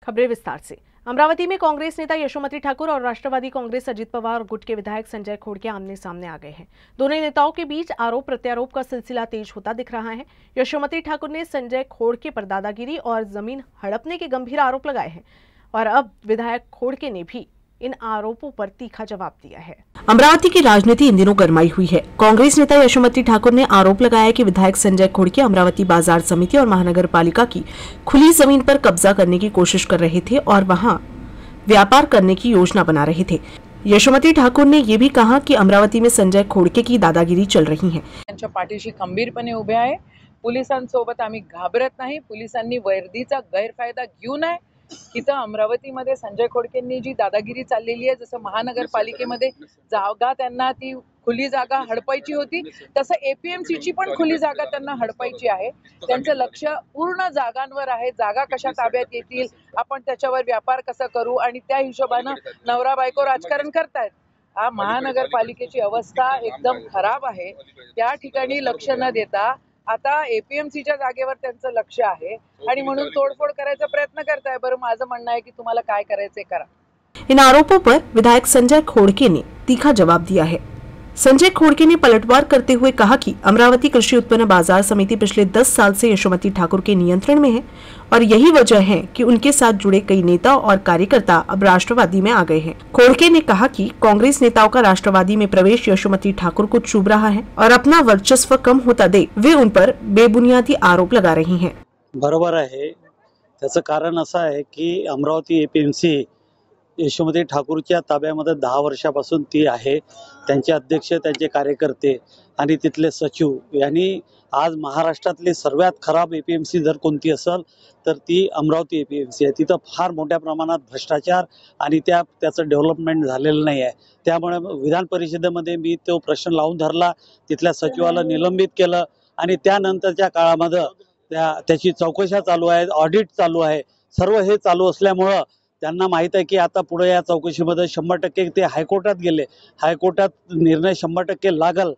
खबरें विस्तार से। अमरावती में कांग्रेस नेता यशोमती ठाकुर और राष्ट्रवादी कांग्रेस अजित पवार गुट के विधायक संजय खोड़के आमने सामने आ गए हैं। दोनों नेताओं के बीच आरोप प्रत्यारोप का सिलसिला तेज होता दिख रहा है। यशोमती ठाकुर ने संजय खोड़के पर दादागिरी और जमीन हड़पने के गंभीर आरोप लगाए हैं और अब विधायक खोड़के ने भी इन आरोपों पर तीखा जवाब दिया है। अमरावती की राजनीति इन दिनों गरमाई हुई है। कांग्रेस नेता यशोमती ठाकुर ने आरोप लगाया कि विधायक संजय खोड़के अमरावती बाजार समिति और महानगर पालिका की खुली जमीन पर कब्जा करने की कोशिश कर रहे थे और वहां व्यापार करने की योजना बना रहे थे। यशोमती ठाकुर ने ये भी कहा कि अमरावती में संजय खोड़के की दादागिरी चल रही है। त्यांच्या पाठीशी खंबीरपणे उभे आहे। पोलिसांसोबत आम्ही घाबरत नाही। पोलिसांनी वर्दीचा गैरफायदा घेऊ नये। इथं अमरावतीमध्ये संजय खोड़केंनी जी दादागिरी चाललेली आहे, जसं महानगरपालिकेमध्ये जागा त्यांना ती खुली जागा हडपायची होती, तसं एपीएमसीची पण खुली जागा त्यांना हडपायची आहे। त्यांचं लक्ष पूर्ण जागांवर आहे। जागा कशा ताब्यात येतील, आपण त्याच्यावर व्यापार कसा करू आणि त्या हिशोबाने नवरा बायको राजकारण करतायत। महानगरपालिकेची अवस्था एकदम खराब आहे। त्या ठिकाणी लक्ष न देता आता एपीएमसीच्या जागेवर त्यांचं लक्ष आहे आणि म्हणून तोडफोड करायचा प्रयत्न करताय। बरं, माझं म्हणणं आहे की तुम्हाला काय करायचंय करा। इन आरोपों पर विधायक संजय खोड़के ने तीखा जवाब दिया है। संजय खोड़के ने पलटवार करते हुए कहा कि अमरावती कृषि उत्पन्न बाजार समिति पिछले 10 साल से यशोमती ठाकुर के नियंत्रण में है और यही वजह है कि उनके साथ जुड़े कई नेता और कार्यकर्ता अब राष्ट्रवादी में आ गए हैं। खोड़के ने कहा कि कांग्रेस नेताओं का राष्ट्रवादी में प्रवेश यशोमती ठाकुर को चुभ रहा है और अपना वर्चस्व कम होता देख वे उन पर बेबुनियादी आरोप लगा रही हैं। बरोबर आहे। त्याचं कारण असं आहे की अमरावती एपीएमसी यशोमती ठाकूरच्या ताब्यामध्ये 10 वर्षापासून ती आहे। त्यांचे अध्यक्ष, त्यांचे कार्यकर्ते आणि तिथले सचिव यांनी आज महाराष्ट्रातली सर्वात खराब एपीएमसी जर कोणती असेल तर ती अमरावती एपीएमसी आहे। तिथं फार मोठ्या प्रमाणात भ्रष्टाचार आणि त्याचं डेव्हलपमेंट झालेलं नाही आहे। त्यामुळे विधान परिषदेमध्ये मी तो प्रश्न लावून धरला, तिथल्या सचिवाला निलंबित केलं आणि त्यानंतरच्या काळामध्ये त्याची चौकशा चालू आहे, ऑडिट चालू आहे। सर्व हे चालू असल्यामुळे त्यांना माहित आहे की आता पुढे या चौकशीमध्ये 100% ते हायकोर्टात गेले। हायकोर्टात निर्णय 100% लागल।